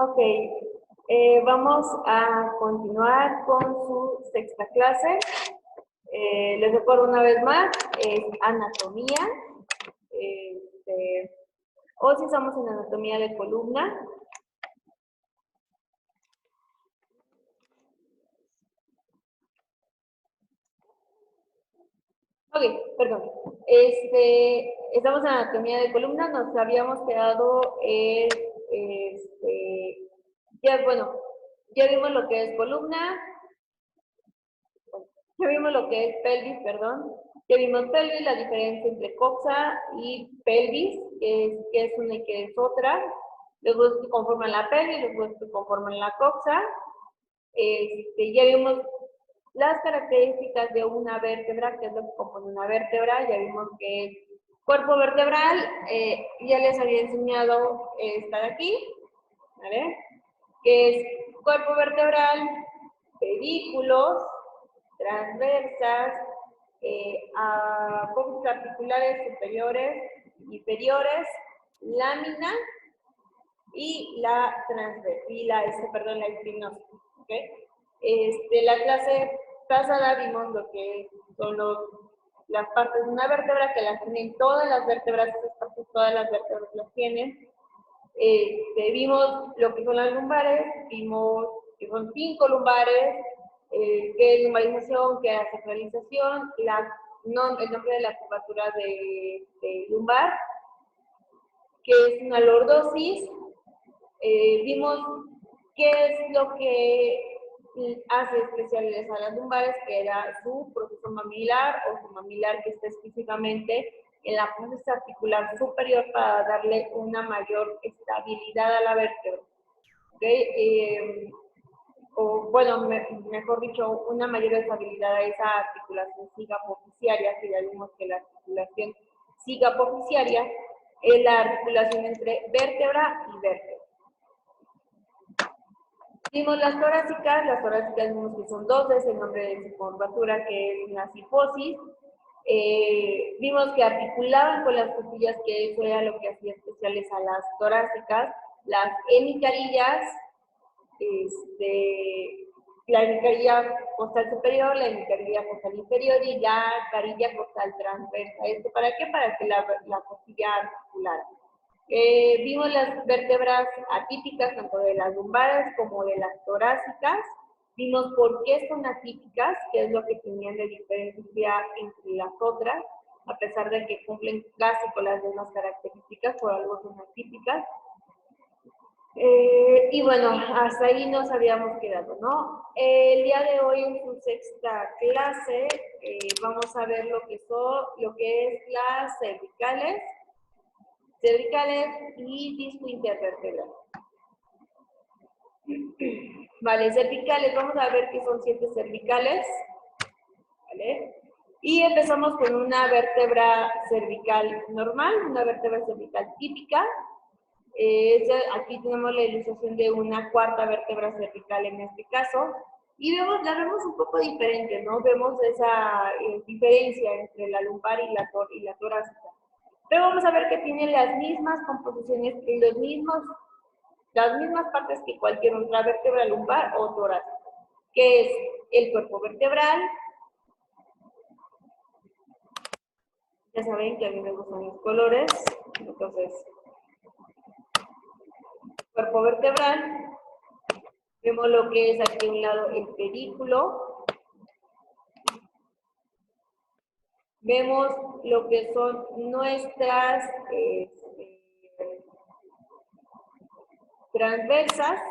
Ok, vamos a continuar con su sexta clase. Les recuerdo una vez más, es anatomía. Hoy sí estamos en anatomía de columna. Ok, perdón. Estamos en anatomía de columna, nos habíamos quedado en, ya vimos lo que es columna, ya vimos lo que es pelvis, perdón. Ya vimos pelvis, la diferencia entre coxa y pelvis, que es una y que es otra. Los huesos que conforman la pelvis, los huesos que conforman la coxa. Ya vimos las características de una vértebra, que es lo que compone una vértebra. Ya vimos que es cuerpo vertebral, ya les había enseñado esta de aquí, ¿vale? Que es cuerpo vertebral, pedículos, transversas, apófisis articulares superiores, inferiores, lámina y la transversa, y la espinosa. ¿Okay? La clase pasada vimos lo que son las partes de una vértebra, que las tienen todas las vértebras, esas partes todas las vértebras las tienen. Vimos lo que son las lumbares, vimos que son 5 lumbares, qué es lumbarización, qué es sacralización, el nombre de la curvatura de lumbar, que es una lordosis. Vimos qué es lo que hace especiales a las lumbares, que era su proceso mamilar o su mamilar, que está específicamente en la apófisis articular superior para darle una mayor estabilidad a la vértebra. ¿Okay? O bueno, mejor dicho, una mayor estabilidad a esa articulación cigapoficiaria, que ya vimos que la articulación cigapoficiaria es la articulación entre vértebra y vértebra. Vimos las torácicas vimos que son 2, es el nombre de su curvatura, que es la cifosis. Vimos que articulaban con las costillas, que eso era lo que hacía especiales a las torácicas. Las hemicarillas, la hemicarilla costal superior, la hemicarilla costal inferior y la carilla costal transversa. ¿Esto para qué? Para que la costilla articulara. Vimos las vértebras atípicas, tanto de las lumbares como de las torácicas. Vimos por qué son atípicas, qué es lo que tenían de diferencia entre las otras, a pesar de que cumplen casi con las mismas características, por algo son atípicas. Y bueno, hasta ahí nos habíamos quedado, ¿no? El día de hoy, en su sexta clase, vamos a ver lo que es las cervicales y disco intervertebral. Vale, cervicales, vamos a ver que son 7 cervicales, ¿vale? Y empezamos con una vértebra cervical normal, una vértebra cervical típica. Aquí tenemos la ilustración de una cuarta vértebra cervical en este caso, y la vemos un poco diferente, ¿no? Vemos esa diferencia entre la lumbar y la torácica. Pero vamos a ver que tienen las mismas composiciones y las mismas partes que cualquier otra vértebra lumbar o torácica, que es el cuerpo vertebral. Ya saben que a mí me gustan los colores, entonces, cuerpo vertebral. Vemos lo que es aquí a un lado el pedículo. Vemos lo que son nuestras transversas.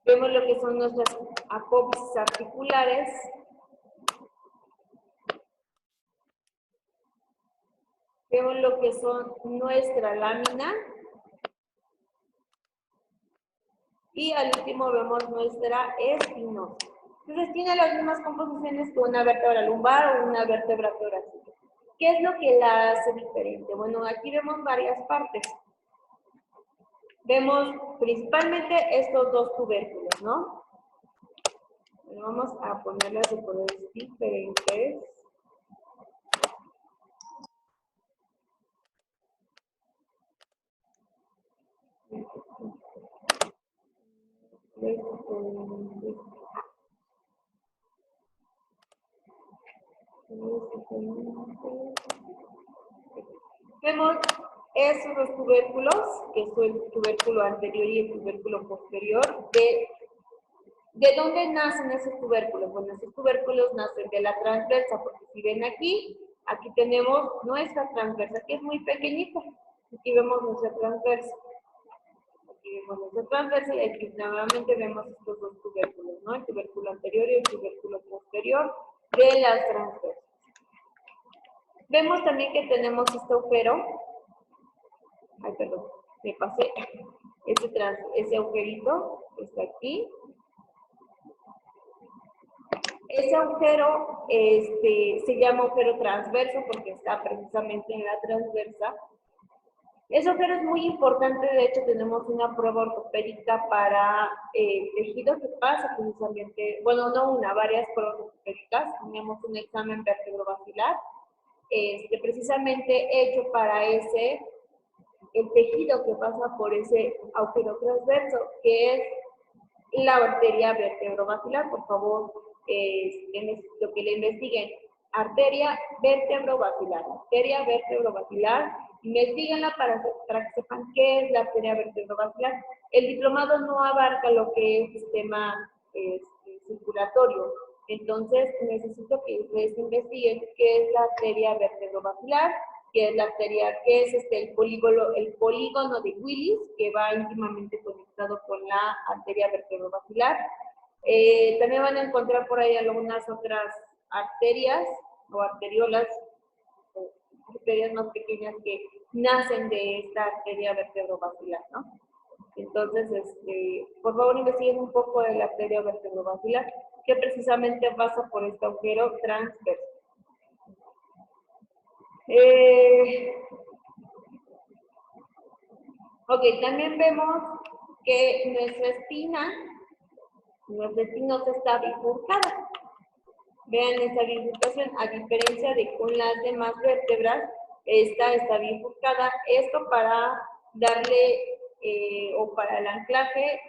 Vemos lo que son nuestras apófisis articulares. Vemos lo que son nuestra lámina. Y al último vemos nuestra espinosa. Entonces tiene las mismas composiciones que una vértebra lumbar o una vértebra torácica. ¿Qué es lo que la hace diferente? Bueno, aquí vemos varias partes. Vemos principalmente estos 2 tubérculos, ¿no? Bueno, vamos a ponerlas de colores diferentes. Vemos esos dos tubérculos, que es el tubérculo anterior y el tubérculo posterior. ¿De dónde nacen esos tubérculos? Bueno, esos tubérculos nacen de la transversa, porque si ven aquí, aquí tenemos nuestra transversa, que es muy pequeñita. Aquí vemos nuestra transversa. Aquí vemos nuestra transversa y aquí nuevamente vemos estos dos tubérculos, ¿no? El tubérculo anterior y el tubérculo posterior de las transversas. Vemos también que tenemos este agujero. Ay, perdón, me pasé. Ese agujerito está aquí. Ese agujero se llama agujero transverso porque está precisamente en la transversa. Ese agujero es muy importante, de hecho tenemos una prueba ortopédica para tejido que pasa precisamente, bueno, no una, varias pruebas ortopédicas. Tenemos un examen vertebrovascular, precisamente hecho para el tejido que pasa por ese agujero transverso, que es la arteria vertebrovascular. Por favor, necesito que le investiguen. Arteria vertebrovascular. Arteria vertebrovascular. Investíguenla para que sepan qué es la arteria vertebrovascular. El diplomado no abarca lo que es sistema circulatorio. Entonces, necesito que ustedes investiguen qué es la arteria vertebrovascular, que es la arteria, que es el polígono de Willis, que va íntimamente conectado con la arteria vertebrovascular. También van a encontrar por ahí algunas otras arterias o arteriolas, o arterias más pequeñas que nacen de esta arteria vertebrovascular, ¿no? Entonces, por favor, investiguen un poco de la arteria vertebrovascular, que precisamente pasa por este agujero transverso. Ok, también vemos que nuestra espina está bifurcada. Vean esta bifurcación, a diferencia de con las demás vértebras, esta está bifurcada. Esto para darle, o para el anclaje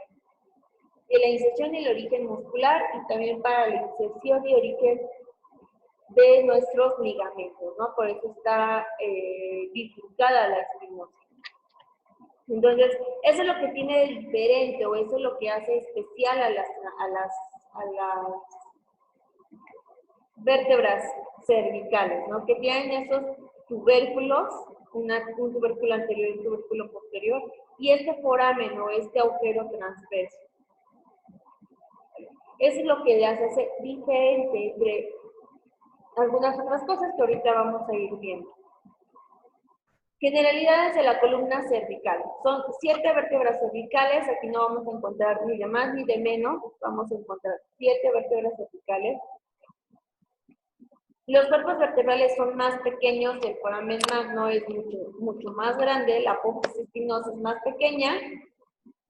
de la inserción y el origen muscular, y también para la inserción y origen de nuestros ligamentos, ¿no? Por eso está bifurcada la espinosa. Entonces, eso es lo que tiene de diferente, o eso es lo que hace especial a las vértebras cervicales, ¿no? Que tienen esos tubérculos, un tubérculo anterior y un tubérculo posterior, y este foramen o este agujero transverso. Eso es lo que le hace diferente entre algunas otras cosas que ahorita vamos a ir viendo. Generalidades de la columna cervical. Son 7 vértebras cervicales. Aquí no vamos a encontrar ni de más ni de menos. Vamos a encontrar 7 vértebras cervicales. Los cuerpos vertebrales son más pequeños, el foramen magno es mucho más grande, la apófisis espinosa es más pequeña,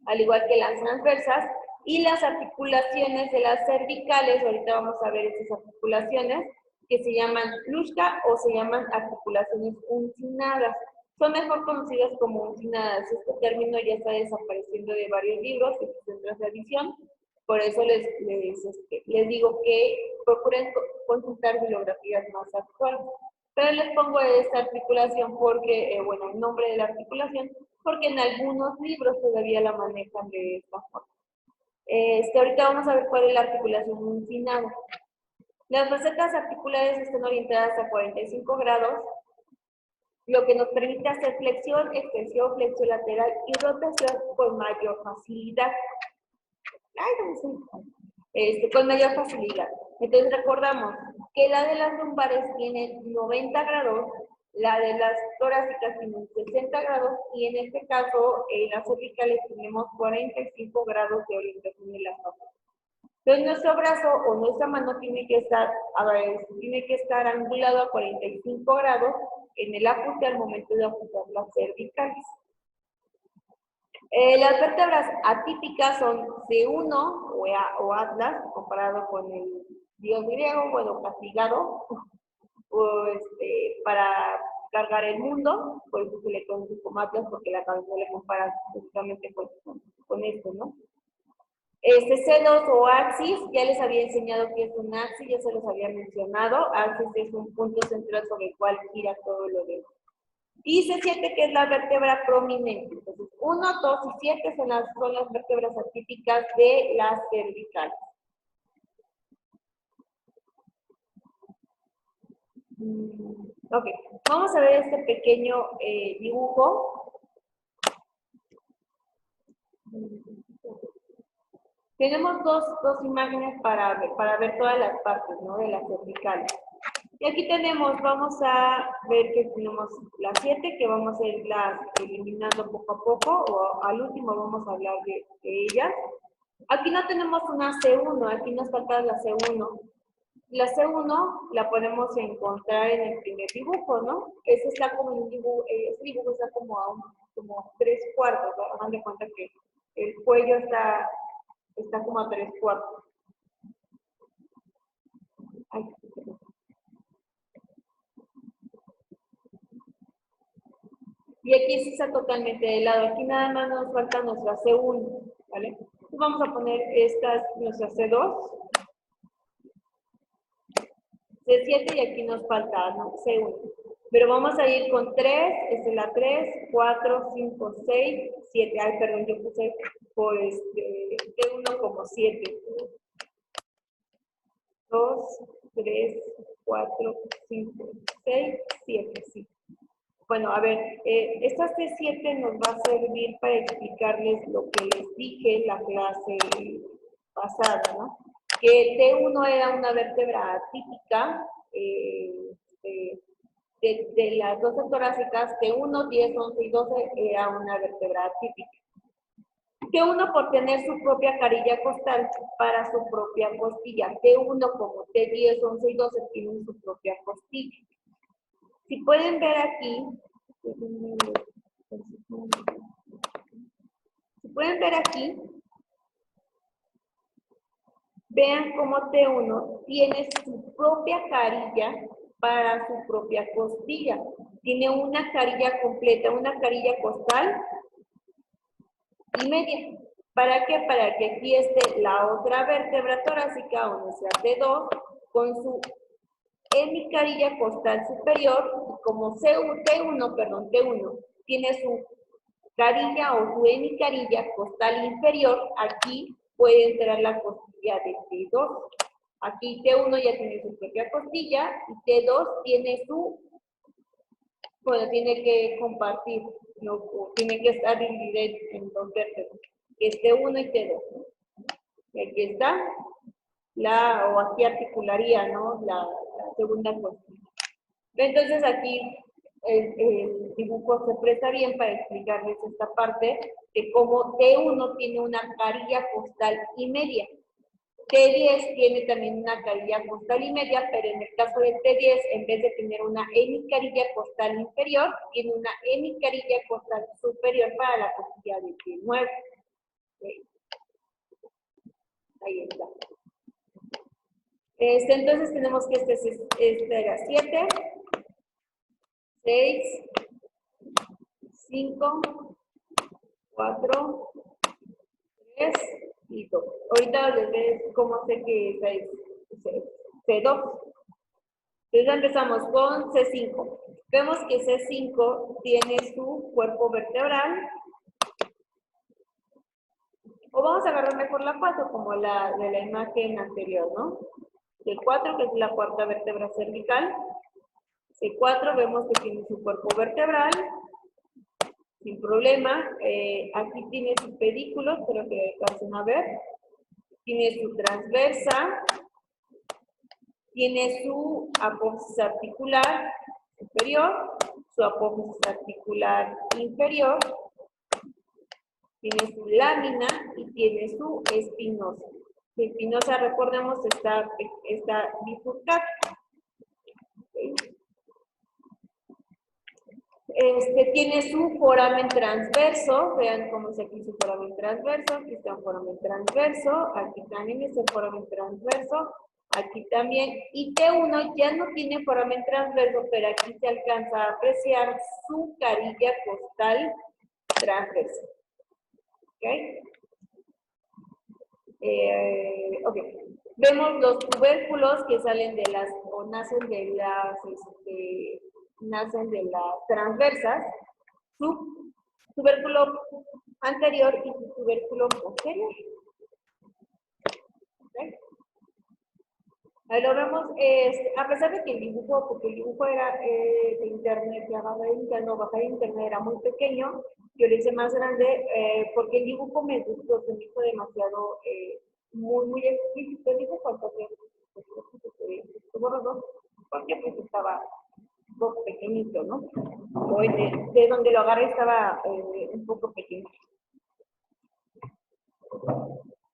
al igual que las transversas, y las articulaciones de las cervicales, ahorita vamos a ver esas articulaciones, que se llaman Luschka o se llaman articulaciones uncinadas. Son mejor conocidas como uncinadas. Este término ya está desapareciendo de varios libros que existen tras la edición. Por eso les digo que procuren consultar bibliografías más actuales. Pero les pongo esta articulación porque, bueno, el nombre de la articulación, porque en algunos libros todavía la manejan de esta forma. Ahorita vamos a ver cuál es la articulación uncinada. Las facetas articulares están orientadas a 45 grados, lo que nos permite hacer flexión, extensión, flexión lateral y rotación con mayor facilidad. Con mayor facilidad. Entonces recordamos que la de las lumbares tiene 90 grados, la de las torácicas tiene 60 grados y en este caso en las cervicales tenemos 45 grados de orientación de las patas. Entonces nuestro brazo o nuestra mano tiene que estar angulado a 45 grados en el ajuste al momento de ajustar las cervicales. Las vértebras atípicas son C1 o Atlas, comparado con el dios griego, bueno, castigado, para cargar el mundo, por eso se le conoce como Atlas, porque la cabeza le compara justamente con esto, ¿no? o axis, ya les había enseñado que es un axis, ya se los había mencionado. Axis es un punto central sobre el cual gira todo lo demás. Y C7, que es la vértebra prominente. Entonces, 1, 2 y 7 son las vértebras atípicas de las cervicales. Ok, vamos a ver este pequeño dibujo. Tenemos dos imágenes para ver todas las partes, ¿no? De las cervicales. Y aquí tenemos, vamos a ver que tenemos las 7, que vamos a irlas eliminando poco a poco, o al último vamos a hablar de ellas. Aquí no tenemos una C1, aquí nos falta la C1. La C1 la podemos encontrar en el primer dibujo, ¿no? Ese está como en un dibujo, ese dibujo está como a como 3/4, ¿no? Hagan de cuenta que el cuello está como a 3/4. Ay, y aquí sí está totalmente de lado. Aquí nada más nos falta nuestra C1, ¿vale? Entonces vamos a poner esta, nuestra C2, C7 y aquí nos falta, ¿no? C1. Pero vamos a ir con 3, esta es la 3, 4, 5, 6, 7. Ay, perdón, yo puse pues C1 como 7. 2, 3, 4, 5, 6, 7, sí. Bueno, a ver, esta C7 nos va a servir para explicarles lo que les dije en la clase pasada, ¿no? Que T1 era una vértebra atípica de las 12 torácicas, T1, 10, 11 y 12 era una vértebra atípica. T1 por tener su propia carilla costal para su propia costilla. T1 como T10, 11 y 12 tienen su propia costilla. Si pueden ver aquí, vean cómo T1 tiene su propia carilla para su propia costilla. Tiene una carilla completa, una carilla costal y media. ¿Para qué? Para que aquí esté la otra vértebra torácica, o nuestra T2, con su hemicarilla costal superior, y como T1 tiene su carilla o su hemicarilla costal inferior, aquí puede entrar la costilla de T2. Aquí T1 ya tiene su propia costilla y T2 tiene tiene que compartir, ¿no? Tiene que estar dividida en dos vértebras, que es T1 y T2. Y aquí está, o aquí articularía, ¿no? La segunda costilla. Entonces aquí el dibujo se presta bien para explicarles esta parte de cómo T1 tiene una carilla costal y media. T10 tiene también una carilla costal y media, pero en el caso de T10, en vez de tener una hemicarilla costal inferior, tiene una hemicarilla costal superior para la costilla de T9. ¿Sí? Ahí está. Entonces tenemos que este era 7, 6, 5, 4, 3 y 2. Ahorita les veo cómo sé que es C2. Entonces empezamos con C5. Vemos que C5 tiene su cuerpo vertebral. O vamos a agarrar mejor la 4 como la de la imagen anterior, ¿no? C4, que es la cuarta vértebra cervical. C4 vemos que tiene su cuerpo vertebral. Sin problema. Aquí tiene su pedículo, espero que alcancen a ver. Tiene su transversa. Tiene su apófisis articular superior, su apófisis articular inferior, tiene su lámina y tiene su espinosa. La espinosa, recordemos, está bifurcada. ¿Okay? Tiene su foramen transverso, vean cómo es aquí su foramen transverso, aquí está un foramen transverso, aquí también está el foramen transverso, aquí también, y T1 ya no tiene foramen transverso, pero aquí se alcanza a apreciar su carilla costal transversa. ¿Ok? Ok. Vemos los tubérculos que salen de las, o nacen de las transversas, su tubérculo anterior y su tubérculo posterior. ¿Okay? Ahí lo vemos, a pesar de que el dibujo, porque el dibujo era de internet, ya bajar de internet era muy pequeño, yo lo hice más grande, porque el dibujo me gustó, se me hizo demasiado, muy explícito el dibujo, entonces, porque pues estaba un poco pequeñito, ¿no? O de donde lo agarré estaba un poco pequeño.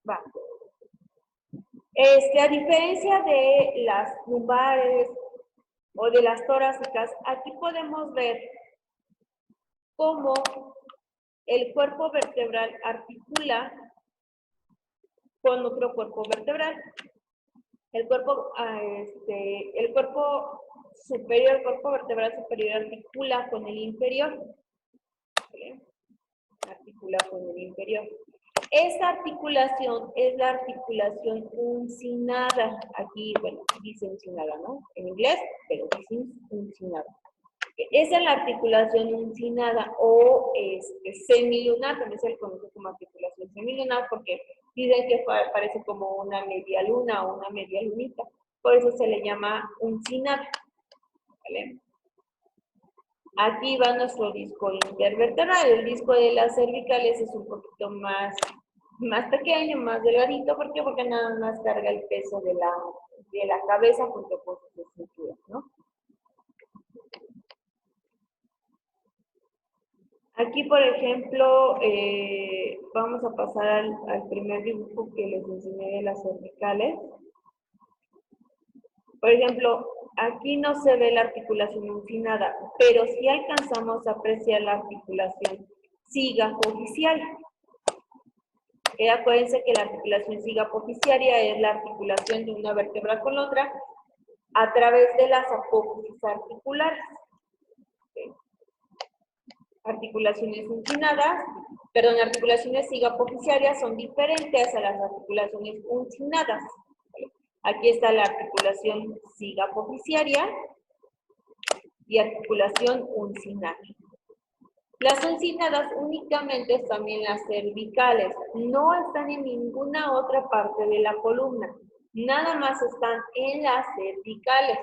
Va. A diferencia de las lumbares o de las torácicas, aquí podemos ver cómo el cuerpo vertebral articula con otro cuerpo vertebral. El cuerpo superior, el cuerpo vertebral superior articula con el inferior. ¿Sí? Articula con el inferior. Esta articulación es la articulación uncinada. Aquí, bueno, dice uncinada, ¿no? En inglés, pero dice uncinada. Esa es la articulación uncinada o semilunar, también se le conoce como articulación semilunar porque dicen que parece como una media luna o una media lunita. Por eso se le llama uncinada. ¿Vale? Aquí va nuestro disco intervertebral. El disco de las cervicales es un poquito más pequeño, más delgadito. ¿Por qué? Porque nada más carga el peso de la cabeza junto con sus estructuras, ¿no? Aquí, por ejemplo, vamos a pasar al primer dibujo que les enseñé de las cervicales. Por ejemplo, aquí no se ve la articulación uncinada, pero sí alcanzamos a apreciar la articulación cigapoficiaria. Acuérdense que la articulación cigapoficiaria es la articulación de una vértebra con otra a través de las apófisis articulares. ¿Okay? Articulaciones uncinadas, articulaciones cigapoficiarias son diferentes a las articulaciones uncinadas. Aquí está la articulación cigapoficiaria y articulación uncinada. Las uncinadas únicamente están en las cervicales, no están en ninguna otra parte de la columna, nada más están en las cervicales.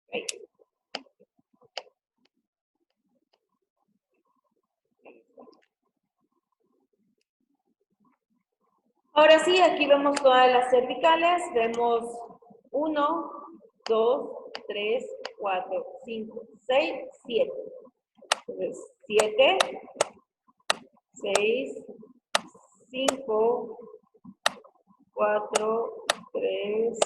Okay. Ahora sí, aquí vemos todas las cervicales, vemos 1, 2, 3, 4, 5, 6, 7. Entonces, 7, 6, 5, 4, 3.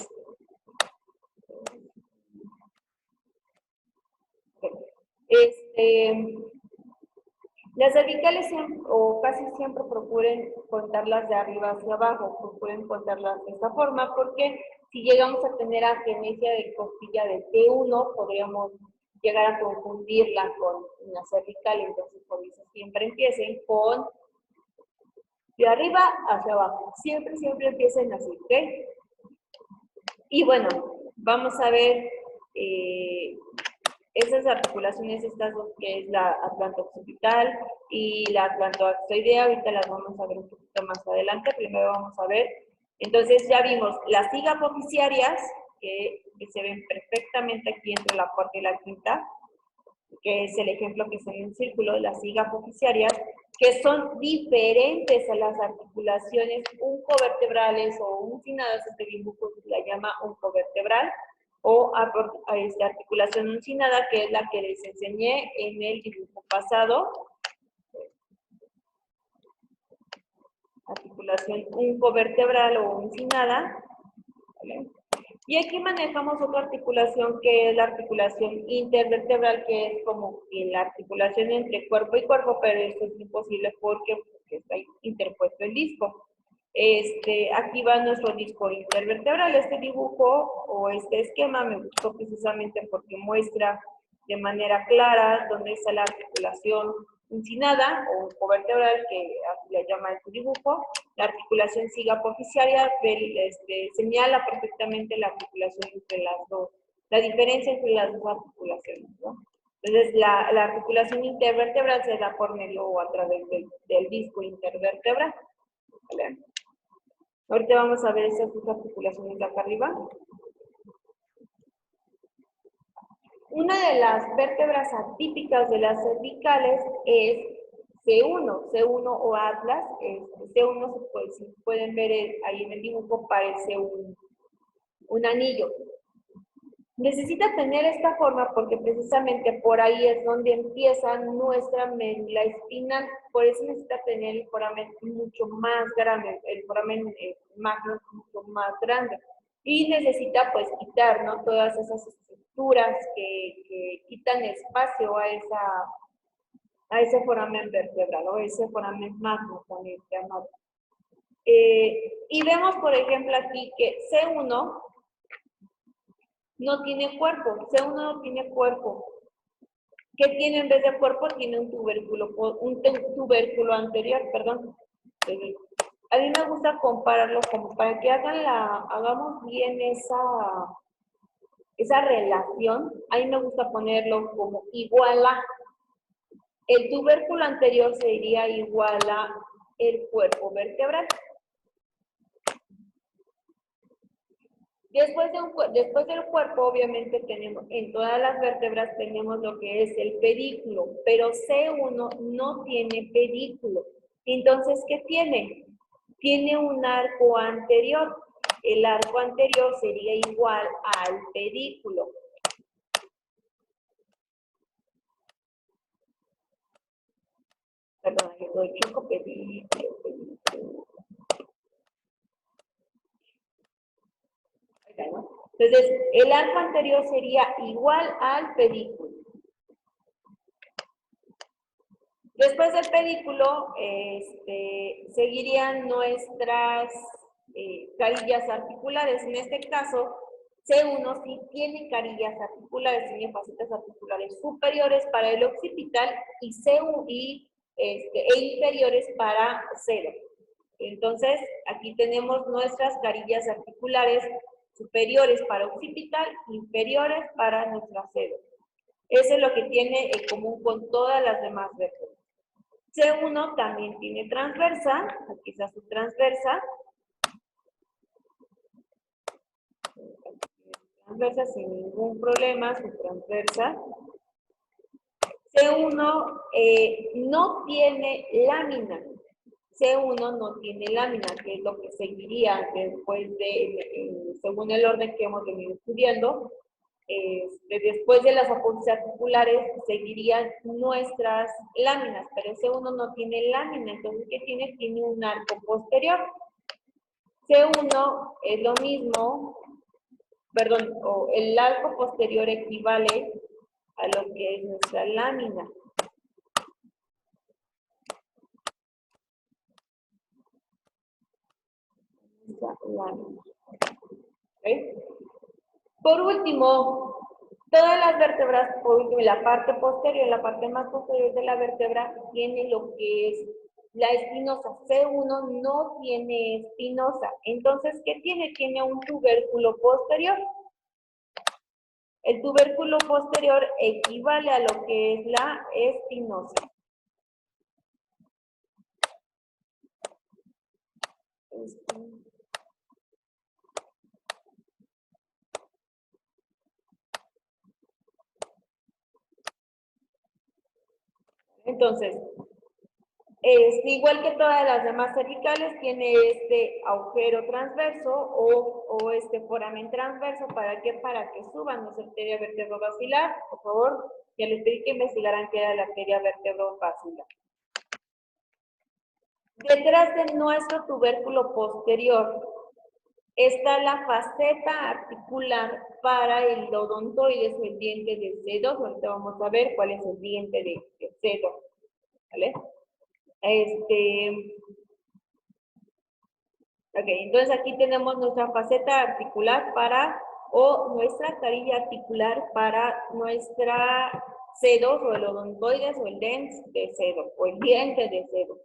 Las cervicales o casi siempre procuren contarlas de arriba hacia abajo, procuren contarlas de esta forma, porque si llegamos a tener agenesia de costilla de T1, podríamos llegar a confundirla con una cervical, entonces por eso siempre empiecen con de arriba hacia abajo, siempre empiecen así, ¿ok? Y bueno, vamos a ver esas articulaciones, estas dos, que es la atlanto-occipital y la atlanto-axoidea, ahorita las vamos a ver un poquito más adelante. Primero vamos a ver, entonces ya vimos las cigapoficiarias, que se ven perfectamente aquí entre la cuarta y la quinta, que es el ejemplo que está en el círculo de las cigapoficiarias, que son diferentes a las articulaciones uncovertebrales o uncinadas. Este dibujo se la llama uncovertebral, o articulación uncinada, que es la que les enseñé en el dibujo pasado. Articulación uncovertebral o uncinada. ¿Vale? Y aquí manejamos otra articulación que es la articulación intervertebral, que es como que la articulación entre cuerpo y cuerpo, pero esto es imposible porque está interpuesto el disco. Aquí va nuestro disco intervertebral. Este dibujo o este esquema me gustó precisamente porque muestra de manera clara dónde está la articulación uncinada o covertebral, que así le llama en su dibujo. La articulación cigapoficiaria señala perfectamente la articulación entre las dos, la diferencia entre las dos articulaciones, ¿no? Entonces, la articulación intervertebral se da por medio o a través del disco intervertebral. ¿Vale? Ahorita vamos a ver esas dos articulaciones de acá arriba. Una de las vértebras atípicas de las cervicales es C1 o Atlas. C1 si pueden ver ahí en el dibujo, parece un anillo. Necesita tener esta forma porque precisamente por ahí es donde empieza nuestra médula espinal. Por eso necesita tener el foramen mucho más grande, el foramen magno mucho más grande. Y necesita pues quitar, ¿no?, todas esas estructuras que quitan espacio a ese foramen vertebral o ese foramen magno también llamado. Y vemos, por ejemplo, aquí que C1 no tiene cuerpo, C1 no tiene cuerpo. ¿Qué tiene en vez de cuerpo? Tiene un tubérculo anterior, perdón. A mí me gusta compararlo como para que hagamos bien esa relación. A mí me gusta ponerlo como igual a. El tubérculo anterior sería igual a el cuerpo vertebral. Después del cuerpo, obviamente, tenemos, en todas las vértebras tenemos lo que es el pedículo, pero C1 no tiene pedículo. Entonces, ¿qué tiene? Tiene un arco anterior. El arco anterior sería igual al pedículo. Perdón, yo doy chico, pedículo. Entonces, el arco anterior sería igual al pedículo. Después del pedículo, seguirían nuestras carillas articulares. En este caso, C1 sí tiene carillas articulares, tiene facetas articulares superiores para el occipital y e inferiores para 0. Entonces, aquí tenemos nuestras carillas articulares superiores para occipital, inferiores para nuestra 0. Eso es lo que tiene en común con todas las demás vértebras. C1 también tiene transversa, aquí está su transversa. Transversa sin ningún problema, su transversa. C1 no tiene lámina. C1 no tiene lámina, que es lo que seguiría después según el orden que hemos venido estudiando. Después de las apófisis articulares seguirían nuestras láminas, pero C1 no tiene lámina, entonces ¿qué tiene? Tiene un arco posterior. C1 es lo mismo, perdón, el arco posterior equivale a lo que es nuestra lámina. ¿Okay? Por último, todas las vértebras, por último, la parte posterior, la parte más posterior de la vértebra, tiene lo que es la espinosa. C1 no tiene espinosa. Entonces, ¿qué tiene? Tiene un tubérculo posterior. El tubérculo posterior equivale a lo que es la espinosa. Entonces, igual que todas las demás cervicales, tiene este agujero transverso o este foramen transverso. ¿Para qué? Para que suban nuestra arteria vertebrovascular. Por favor, ya les pedí que investigaran qué era la arteria vertebrovascular. Detrás de nuestro tubérculo posterior está la faceta articular para el odontoides o el diente de C2. Ahorita vamos a ver cuál es el diente de C2. ¿Vale? Ok, entonces aquí tenemos nuestra faceta articular para o nuestra carilla articular para nuestra C2 o el odontoides o el dens de C2 o el diente de C2.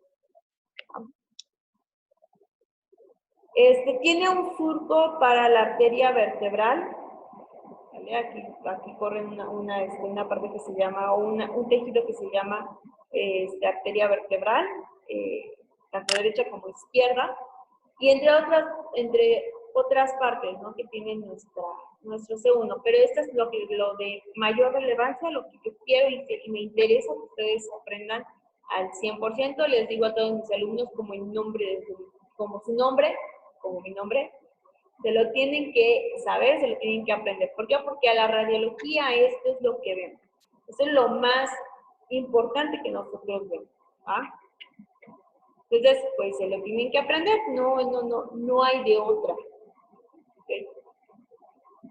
Tiene un surco para la arteria vertebral. ¿Vale? Aquí corre una parte que se llama, un tejido que se llama arteria vertebral, tanto derecha como izquierda, y entre otras partes, ¿no?, que tiene nuestro C1. Pero esto es lo de mayor relevancia, lo que yo quiero y me interesa que ustedes aprendan al 100%. Les digo a todos mis alumnos como su nombre, como mi nombre, se lo tienen que saber, se lo tienen que aprender. ¿Por qué? Porque a la radiología esto es lo que vemos. Eso es lo más importante que nosotros vemos. ¿Ah? Entonces, pues se lo tienen que aprender, no hay de otra. ¿Okay?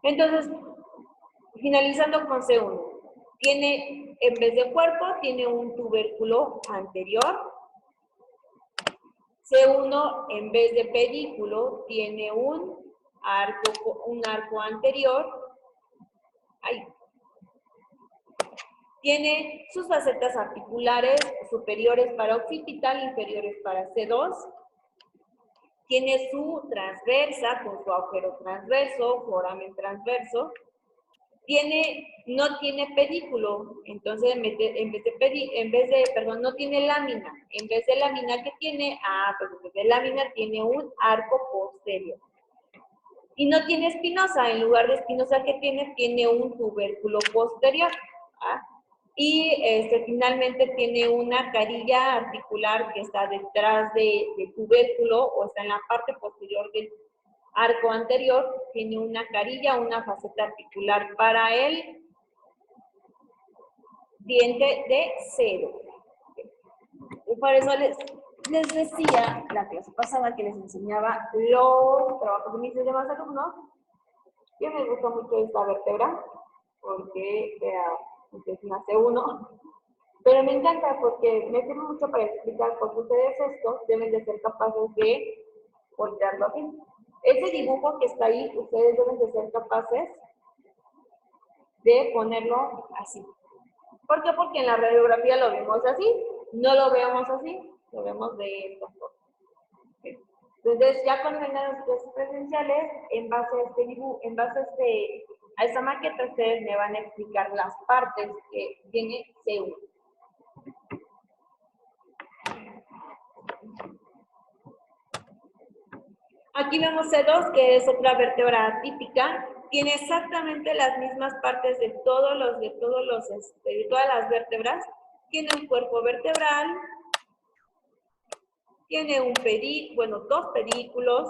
Entonces, finalizando con C1. Tiene, en vez de cuerpo, tiene un tubérculo anterior. C1, en vez de pedículo, tiene un arco anterior. Ahí. Tiene sus facetas articulares superiores para occipital, inferiores para C2. Tiene su transversa con su agujero transverso, foramen transverso. No tiene pedículo, entonces no tiene lámina. En vez de lámina, ¿qué tiene? Pues en vez de lámina tiene un arco posterior. Y no tiene espinosa, en lugar de espinosa que tiene un tubérculo posterior. ¿Ah? Y finalmente tiene una carilla articular que está detrás del tubérculo o está en la parte posterior del arco anterior. Tiene una carilla, una faceta articular para el diente de cero. Y por eso les decía la clase pasada que les enseñaba los trabajos de mis demás alumnos, que me gustó mucho esta vértebra, porque es una C1, pero me encanta porque me sirve mucho para explicar por qué ustedes esto deben de ser capaces de voltearlo así. Ese dibujo que está ahí, ustedes deben de ser capaces de ponerlo así. ¿Por qué? Porque en la radiografía lo vemos así, no lo vemos así, lo vemos de esta forma. Entonces, ya cuando vengan las clases presenciales, en base a este dibujo, a esta maqueta, ustedes me van a explicar las partes que tiene C1. Aquí vemos C2, que es otra vértebra atípica. Tiene exactamente las mismas partes de todas las vértebras. Tiene un cuerpo vertebral. Tiene dos pedículos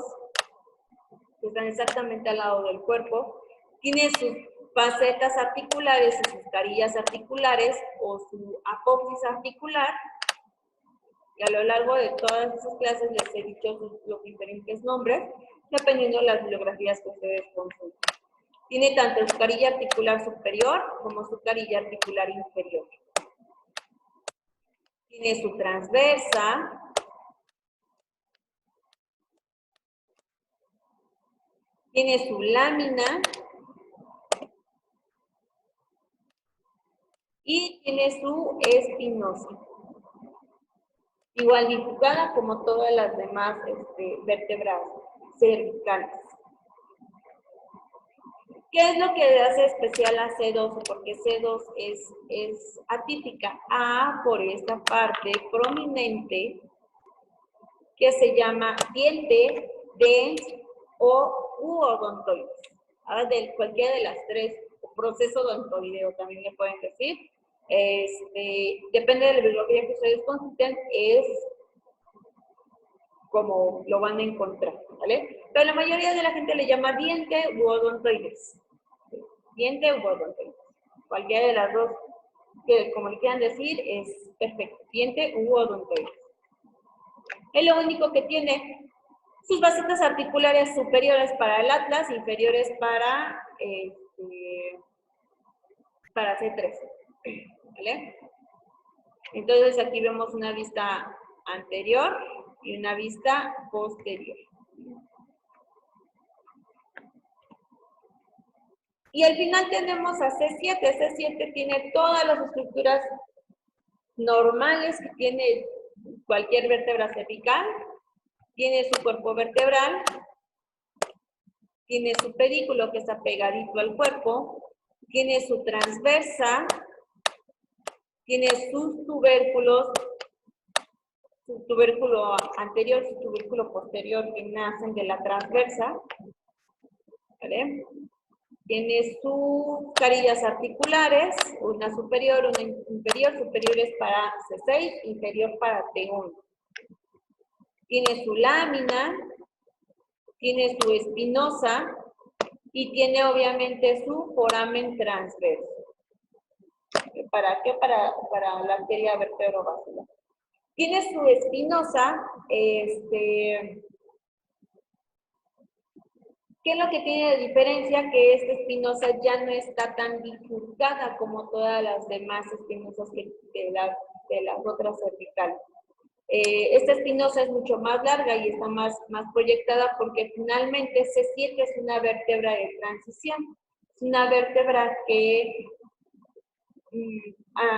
que están exactamente al lado del cuerpo. Tiene sus facetas articulares y sus carillas articulares o su apófisis articular. Y a lo largo de todas esas clases les he dicho los diferentes nombres, dependiendo de las bibliografías que ustedes consulten. Tiene tanto su carilla articular superior como su carilla articular inferior. Tiene su transversa. Tiene su lámina. Y tiene su espinosa. Igual dibujada como todas las demás vértebras cervicales. ¿Qué es lo que hace especial a C2? Porque C2 es atípica. Por esta parte prominente que se llama diente, dens o odontoides. De cualquiera de las tres, proceso odontoideo también le pueden decir. Depende de la bibliografía que ustedes consulten, es como lo van a encontrar, ¿vale? Pero la mayoría de la gente le llama diente u odontoides. Diente u odontoides. Cualquiera de las dos, que como le quieran decir, es perfecto. Diente u odontoides. Es lo único que tiene sus facetas articulares superiores para el atlas, inferiores para C3. ¿Vale? Entonces aquí vemos una vista anterior y una vista posterior. Y al final tenemos a C7. C7 tiene todas las estructuras normales que tiene cualquier vértebra cervical. Tiene su cuerpo vertebral, tiene su pedículo que está pegadito al cuerpo, tiene su transversa, tiene sus tubérculos, su tubérculo anterior, su tubérculo posterior que nacen de la transversa, ¿vale? Tiene sus carillas articulares, una superior, una inferior, superior es para C6, inferior para T1. Tiene su lámina, tiene su espinosa y tiene obviamente su foramen transverso. ¿Para qué? Para la arteria vertebrovascular. Tiene su espinosa, ¿qué es lo que tiene de diferencia? Que esta espinosa ya no está tan bifurcada como todas las demás espinosas de las otras cervicales. Esta espinosa es mucho más larga y está más proyectada porque finalmente C7 es una vértebra de transición. Es una vértebra que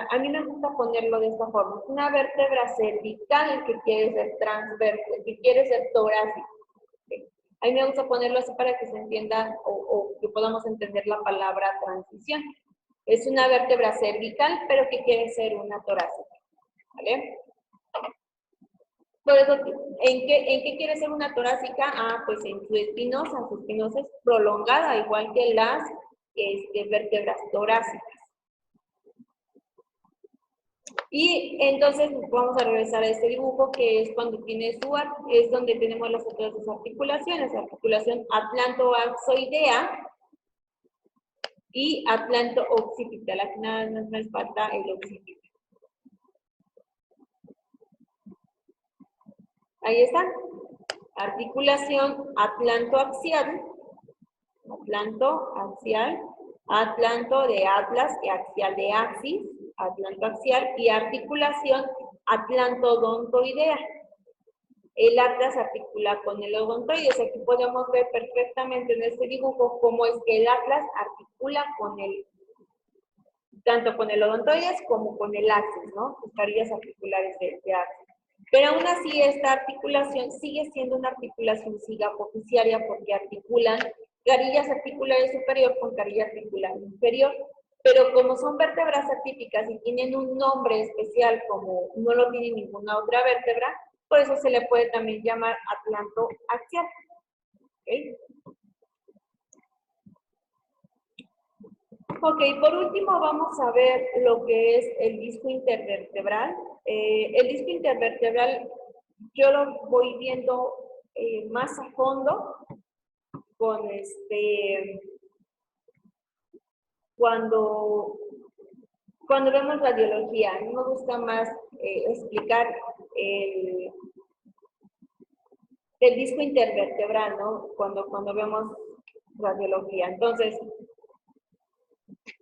a mí me gusta ponerlo de esta forma. Es una vértebra cervical que quiere ser transversa, que quiere ser torácica. A mí me gusta ponerlo así para que se entienda o que podamos entender la palabra transición. Es una vértebra cervical, pero que quiere ser una torácica. ¿Vale? Por eso, ¿en qué quiere ser una torácica? Ah, pues en su espinosa. Su espinosa es prolongada, igual que las vértebras torácicas. Y entonces vamos a regresar a este dibujo que es cuando tiene es donde tenemos las otras dos articulaciones, articulación atlanto-axoidea y atlanto-occipital. Aquí nada más nos falta el occipital. Ahí está. Articulación atlanto-axial, atlanto de atlas y axial de axis, atlanto-axial y articulación atlantodontoidea. El atlas articula con el odontoides. Aquí podemos ver perfectamente en este dibujo cómo es que el atlas articula tanto con el odontoides como con el axis, ¿no? Sus carillas articulares de axis. Pero aún así esta articulación sigue siendo una articulación sigapofisiaria porque articulan carillas articulares superior con carilla articular inferior. Pero como son vértebras atípicas y tienen un nombre especial como no lo tiene ninguna otra vértebra, por eso se le puede también llamar atlantoaxial. ¿Okay? Ok, por último vamos a ver lo que es el disco intervertebral. El disco intervertebral yo lo voy viendo más a fondo con cuando vemos radiología. A mí me gusta más explicar el disco intervertebral, ¿no? Cuando vemos radiología. Entonces,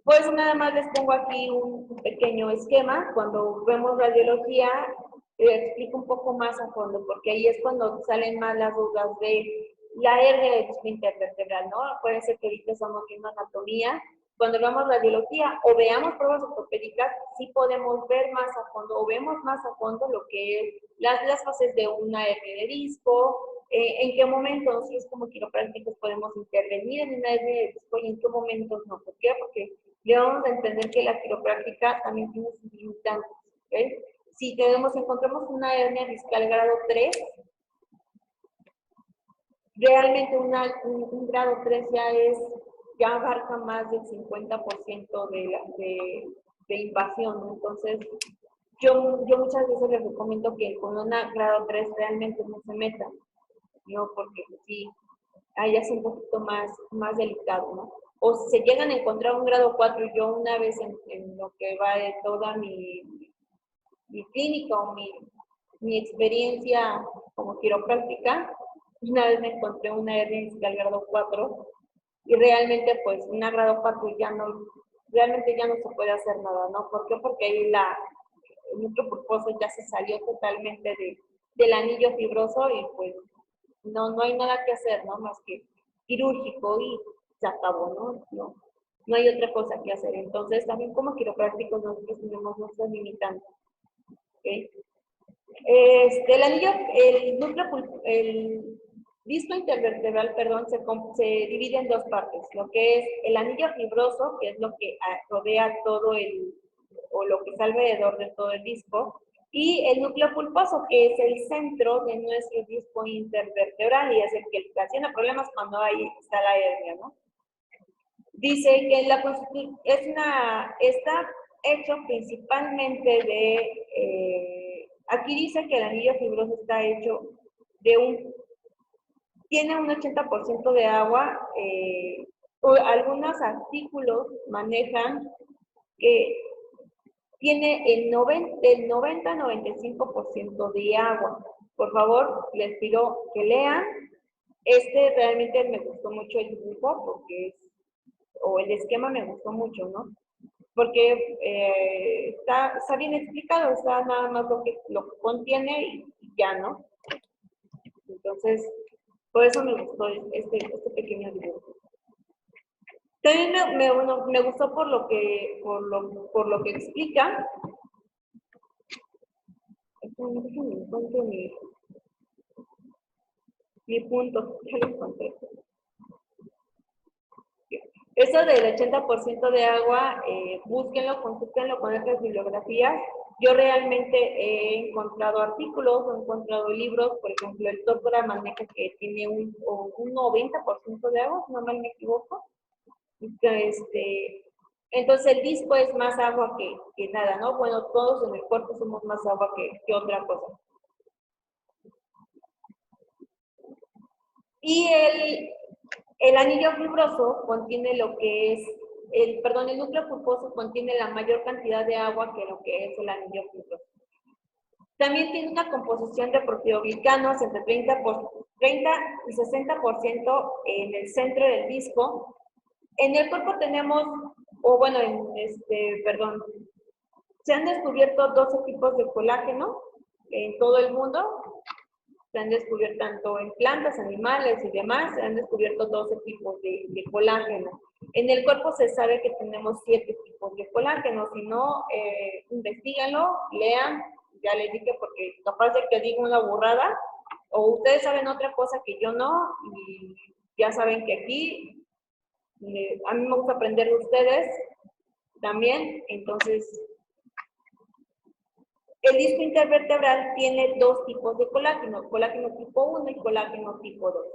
pues nada más les pongo aquí un pequeño esquema. Cuando vemos radiología, explico un poco más a fondo, porque ahí es cuando salen más las dudas de la hernia del disco intervertebral, ¿no? Acuérdense que ahorita estamos viendo anatomía. Cuando vemos radiología o veamos pruebas ortopédicas, sí podemos ver más a fondo o vemos más a fondo lo que es las fases de una hernia de disco, en qué momentos nosotros como quiroprácticos podemos intervenir en una hernia de disco y en qué momentos no. ¿Por qué? Porque debemos de entender que la quiropráctica también tiene sus limitantes. ¿Okay? Si encontramos una hernia discal grado 3, realmente un grado 3 ya abarca más del 50% de invasión, ¿no? Entonces, yo muchas veces les recomiendo que con una grado 3 realmente no se metan, ¿no? Porque sí, ahí es un poquito más delicado, ¿no? O si se llegan a encontrar un grado 4, yo una vez en lo que va de toda mi clínica o mi experiencia como quiropráctica, una vez me encontré una hernia discal grado 4 y realmente pues una grado 4 realmente ya no se puede hacer nada, ¿no? ¿Por qué? Porque ahí el núcleo pulposo ya se salió totalmente del anillo fibroso y pues no hay nada que hacer, ¿no? Más que quirúrgico y se acabó, ¿no? No hay otra cosa que hacer. Entonces, también como quiroprácticos nosotros tenemos nuestras limitantes. ¿Okay? El disco intervertebral, perdón, se divide en dos partes. Lo que es el anillo fibroso, que es lo que rodea todo o lo que está alrededor de todo el disco, y el núcleo pulposo, que es el centro de nuestro disco intervertebral y es el que ocasiona problemas cuando ahí está la hernia, ¿no? Dice que está hecho principalmente aquí dice que el anillo fibroso está hecho tiene un 80% de agua. Algunos artículos manejan que tiene el 90-95% de agua. Por favor, les pido que lean. Realmente me gustó mucho el dibujo o el esquema me gustó mucho, ¿no? Porque está bien explicado, está nada más lo que contiene y ya, ¿no? Entonces, por eso me gustó este pequeño dibujo. También me gustó por lo que explica. Déjenme encuentro mi punto, ya lo encontré. Eso del 80% de agua, búsquenlo, consúltenlo con otras bibliografías. Yo realmente he encontrado artículos, he encontrado libros, por ejemplo, el Tórtora maneja que tiene un 90% de agua, si no mal me equivoco. Entonces el disco es más agua que nada, ¿no? Bueno, todos en el cuerpo somos más agua que otra cosa. Y el anillo fibroso contiene lo que es, el núcleo pulposo contiene la mayor cantidad de agua que lo que es el anillo fibroso. También tiene una composición de proteoglicanos entre 30 y 60% en el centro del disco. En el cuerpo tenemos, se han descubierto 12 tipos de colágeno en todo el mundo. Se han descubierto tanto en plantas, animales y demás, se han descubierto 12 tipos de colágeno. En el cuerpo se sabe que tenemos 7 tipos de colágeno. Si no, investíganlo, lean, ya les dije, porque capaz de que diga una burrada, o ustedes saben otra cosa que yo no, y ya saben que aquí, a mí me gusta aprender de ustedes también, entonces, el disco intervertebral tiene dos tipos de colágeno tipo 1 y colágeno tipo 2.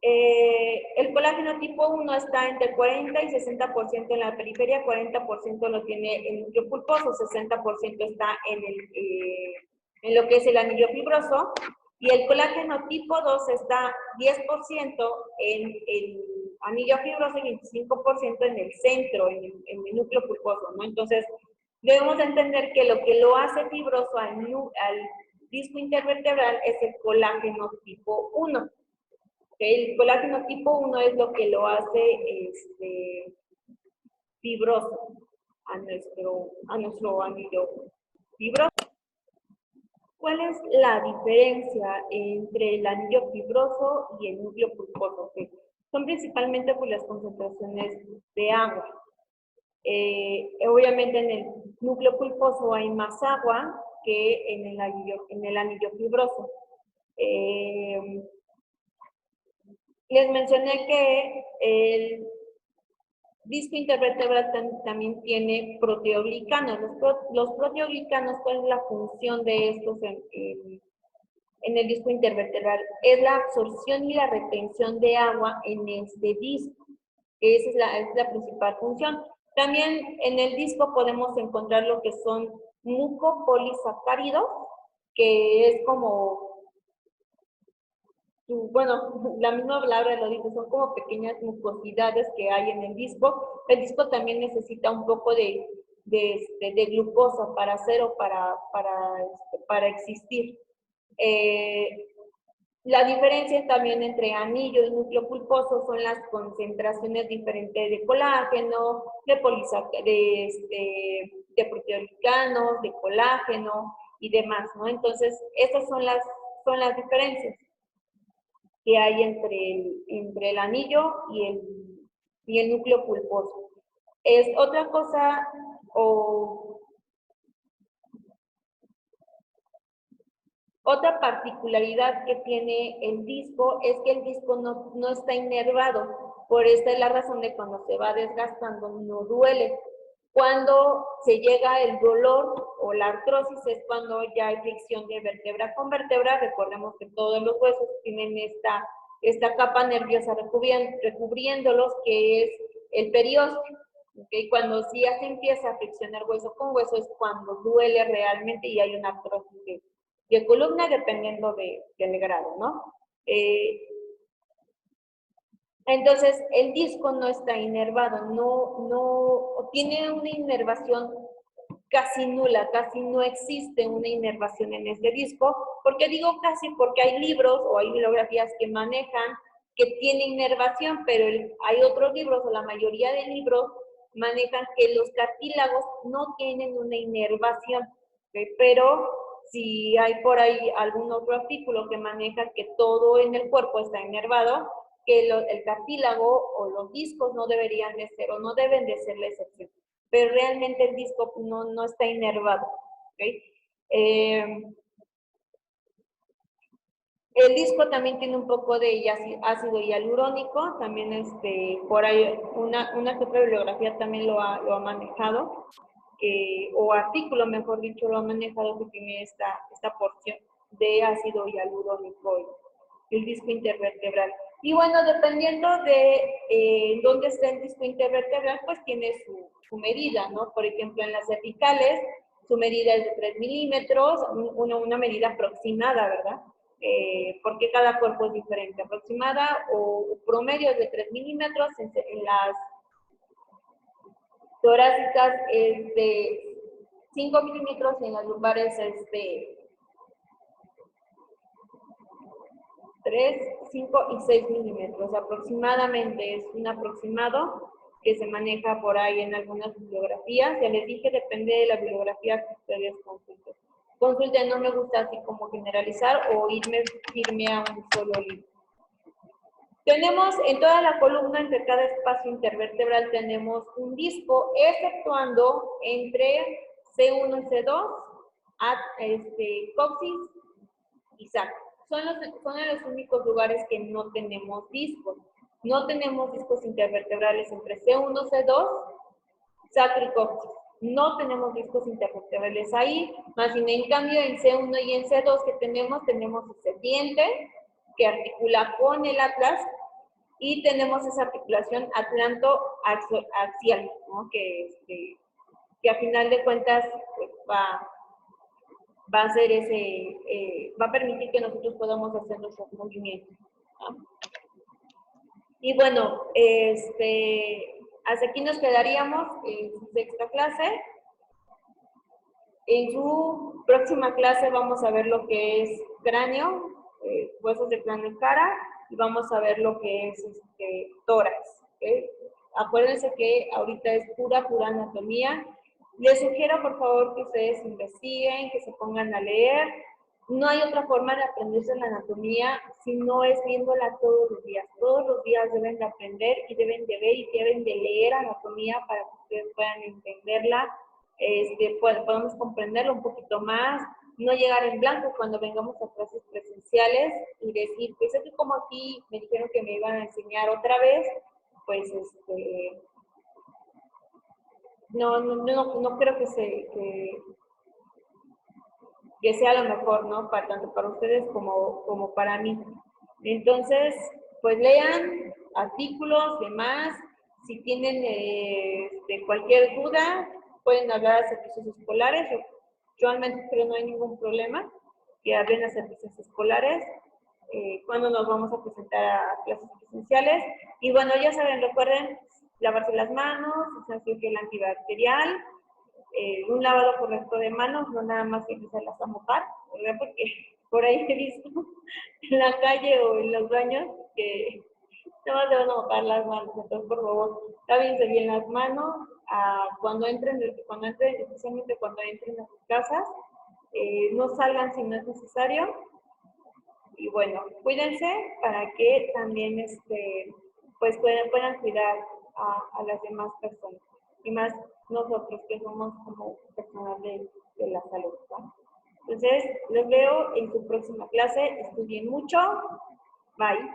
El colágeno tipo 1 está entre 40 y 60% en la periferia, 40% lo tiene el núcleo pulposo, 60% está en lo que es el anillo fibroso, y el colágeno tipo 2 está 10% en el anillo fibroso y 25% en el centro, en el núcleo pulposo, ¿no? Entonces, debemos entender que lo que lo hace fibroso al disco intervertebral es el colágeno tipo 1. El colágeno tipo 1 es lo que lo hace fibroso a nuestro anillo fibroso. ¿Cuál es la diferencia entre el anillo fibroso y el núcleo pulposo? Son principalmente por las concentraciones de agua. Obviamente en el núcleo pulposo hay más agua que en el anillo fibroso. Les mencioné que el disco intervertebral también tiene proteoglicanos. Los proteoglicanos, ¿cuál es la función de estos en el disco intervertebral? Es la absorción y la retención de agua en este disco. Esa es la principal función. También en el disco podemos encontrar lo que son mucopolisacáridos, que es como, bueno, la misma palabra lo dice, son como pequeñas mucosidades que hay en el disco. El disco también necesita un poco de glucosa para hacer o para existir. La diferencia también entre anillo y núcleo pulposo son las concentraciones diferentes de colágeno, de proteoglicanos, de colágeno y demás, ¿no? Entonces, esas son las diferencias que hay entre el anillo y el núcleo pulposo. Es otra cosa o otra particularidad que tiene el disco es que el disco no está inervado. Por esta es la razón de cuando se va desgastando no duele. Cuando se llega el dolor o la artrosis es cuando ya hay fricción de vértebra con vértebra. Recordemos que todos los huesos tienen esta capa nerviosa recubriéndolos, que es el periósteo. ¿Okay? Cuando sí ya se empieza a friccionar hueso con hueso es cuando duele realmente y hay una artrosis de columna dependiendo del grado, ¿no? Entonces, el disco no está inervado, tiene una inervación casi nula, casi no existe una inervación en este disco. ¿Por qué digo casi? Porque hay libros o hay bibliografías que manejan que tiene inervación, pero hay otros libros, o la mayoría de libros, manejan que los cartílagos no tienen una inervación, ¿okay? Pero si hay por ahí algún otro artículo que maneja que todo en el cuerpo está inervado, que el cartílago o los discos no deberían de ser o no deben de ser la excepción. Pero realmente el disco no está inervado. ¿Okay? El disco también tiene un poco de ácido hialurónico, también por ahí una que otra bibliografía también lo ha manejado, o artículo, mejor dicho, lo ha manejado, que tiene esta porción de ácido hialurónico, el disco intervertebral. Y bueno, dependiendo de dónde está el disco intervertebral, pues tiene su medida, ¿no? Por ejemplo, en las cervicales, su medida es de 3 milímetros, una medida aproximada, ¿verdad? Porque cada cuerpo es diferente. Aproximada o promedio es de 3 milímetros, en las torácicas es de 5 milímetros y en las lumbares es de 3, 5 y 6 milímetros. Aproximadamente es un aproximado que se maneja por ahí en algunas bibliografías. Ya les dije, depende de la bibliografía que ustedes consulten. Consulten, no me gusta así como generalizar o irme firme a un solo libro. Tenemos en toda la columna, entre cada espacio intervertebral, tenemos un disco, exceptuando entre C1 y C2, coxis y sacro. Son los únicos lugares que no tenemos discos. No tenemos discos intervertebrales entre C1 y C2, sacro y coxis. No tenemos discos intervertebrales ahí, más bien en cambio en C1 y en C2 que tenemos ese diente que articula con el atlas y tenemos esa articulación atlanto-axial, ¿no? que a final de cuentas pues, va a hacer va a permitir que nosotros podamos hacer nuestros movimientos, ¿no? Y bueno, hasta aquí nos quedaríamos en su sexta clase. En su próxima clase vamos a ver lo que es cráneo, huesos de cráneo y cara, y vamos a ver lo que es tórax. ¿Okay? Acuérdense que ahorita es pura anatomía. Les sugiero, por favor, que ustedes investiguen, que se pongan a leer. No hay otra forma de aprenderse la anatomía si no es viéndola todos los días. Todos los días deben de aprender y deben de ver y deben de leer anatomía para que ustedes puedan entenderla. Podemos comprenderlo un poquito más, no llegar en blanco cuando vengamos a clases presenciales y decir, pues es que como aquí me dijeron que me iban a enseñar otra vez, pues no creo que sea lo mejor, ¿no? Tanto para ustedes como para mí. Entonces, pues lean artículos, demás. Si tienen cualquier duda, pueden hablar a servicios escolares. Yo al menos creo que no hay ningún problema que hablen a servicios escolares cuando nos vamos a presentar a clases presenciales. Y bueno, ya saben, recuerden lavarse las manos, usar el gel antibacterial, un lavado correcto de manos, no nada más empezarlas a mojar, ¿verdad? Porque por ahí he visto en la calle o en los baños que nada más se van a mojar las manos. Entonces, por favor, lávense bien las manos cuando entren, especialmente cuando entren a sus casas. No salgan si no es necesario. Y bueno, cuídense para que también pues puedan cuidar a las demás personas. Y más nosotros que somos como personal de la salud, ¿no? Entonces, los veo en su próxima clase. Estudien mucho. Bye.